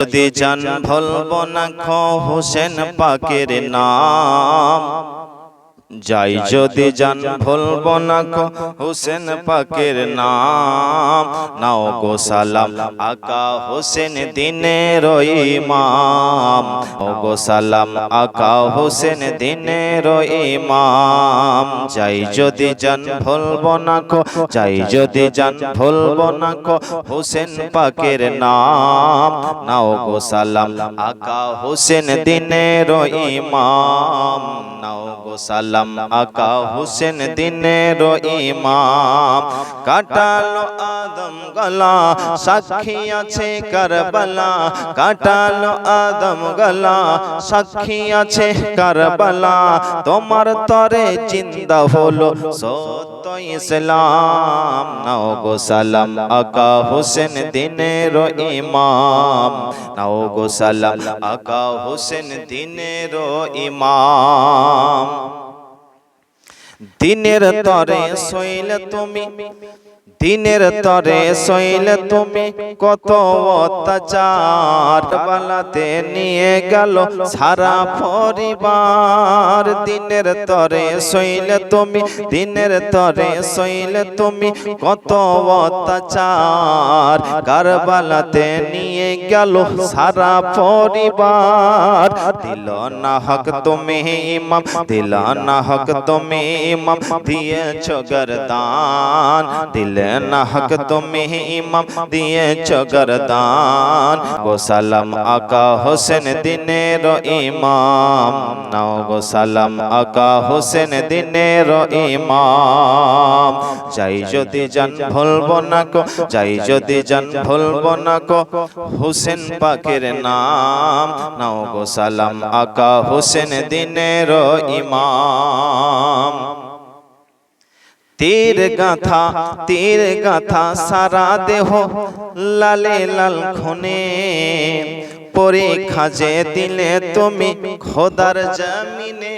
যদি জান ভুলবো না খো হোসেন পাকের নাম, যাই যদি জান ভুলবো না খো হোসেন পাকের নাম। নাও গো সালাম আকা হোসেন দিনের ইমাম, ও গো সালাম আকা হোসেন দিনের ইমাম। যাই যদি জান ভুলবো না খো, যাই যদি জান ভুলবো না খো হোসেন পাকের নাম। নাও গো সালাম আকা হোসেন দিনের ইমাম, নাও গো সালাম আকা হোসেন দিনের ইমাম। কাটালো আদম গলা সাক্ষী আছে কারবালা, কাটালো আদম গলা সাক্ষী আছে কারবালা। তোমার তরে জিন্দা হলো সত্য ইসলাম। নাও গো সালাম আকা হোসেন দিনের ইমাম, নাও গো সালাম আকা হোসেন দিনের ইমাম। দিনের তরে সইলে তুমি, দিনের তরে সইলে তুমি কত অত্যাচার, বালাতে নিয়ে গেল সারা পরিবার। দিনের তরে সইলে তুমি, দিনের তরে সইলে তুমি কত অত্যাচার, কারবালাতে নিয়ে গেল সারা পরিবার। দিল না হক তুমি ইমাম, দিল না হক তুমি ইমাম, দিয়েছ গরদান। দিলে না হক তুমি ইমাম, দিয়েছ গরদান। গো সালাম আকা হোসেন দিনের ইমাম, নাও গো সালাম আকা হোসেন দিনের ইমাম। যাই যদি জান ভুলবো না কো, যাই যদি জান ভুলবো না কো হোসেন পাকের নাম। নাও গো সালাম আকা হোসেন দিনের ইমাম। তীর গাথা, তীর গাথা সারা দেহ লালে লাল খুনে, পরীক্ষা যে দিলে তুমি খোদার জমিনে।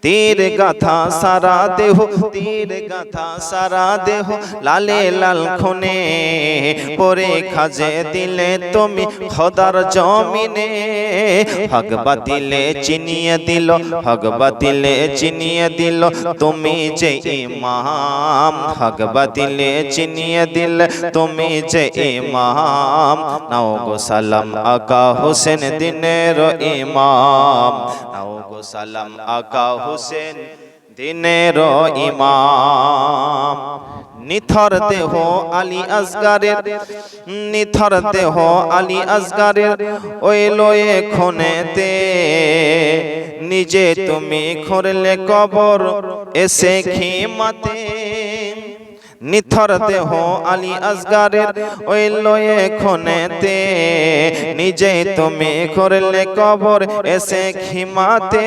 তীর গাথা সারা দেহ, তীর গাথা সারা দেহ লালে লাল খুনে, পরীক্ষা যে দিলে তুমি খোদার জমিনে। হক বাতিলে চিনিয়ে দিল, হক বাতিলে চিনিয়ে দিল তুমি যে ইমাম। হক বাতিলে চিনিয়ে দিল তুমি যে ইমাম। নাও গো সালাম আকা হোসেন দিনের ইমাম, নাও গো সালাম আকা হোসেন দিনের ইমাম। নিথর দেহ আলী আসগারের, নিথর দেহ আলী আসগারের ওই লয়ে খুনেতে, নিজে তুমি খুঁড়লে কবর এসে খিমাতে। নিথর দেহ আলী আসগারের ওই লয়ে খুনেতে, নিজে তুমি করলে কবর এসে খিমাতে।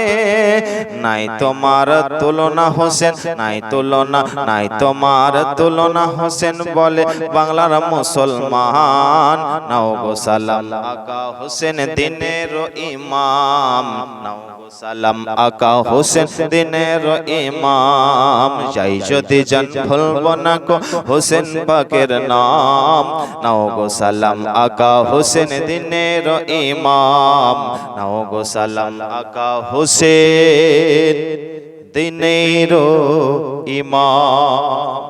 নাই তোমার তুলনা হোসেন, নাই তুলনা, নাই তোমার তুলনা হোসেন বলে বাংলার মুসলমান। নাও গো সালাম আকা হোসেন দিনের ইমাম, নাও গো সালাম আকা হোসেন দিনের ইমাম। যাই যদি জান ভুলবো না কো হোসেন পাকের নাম, নাও গো সালাম আকা হোসেন দিনের ইমাম। নাও গো সালাম আকা হোসেন দিনের ইমাম।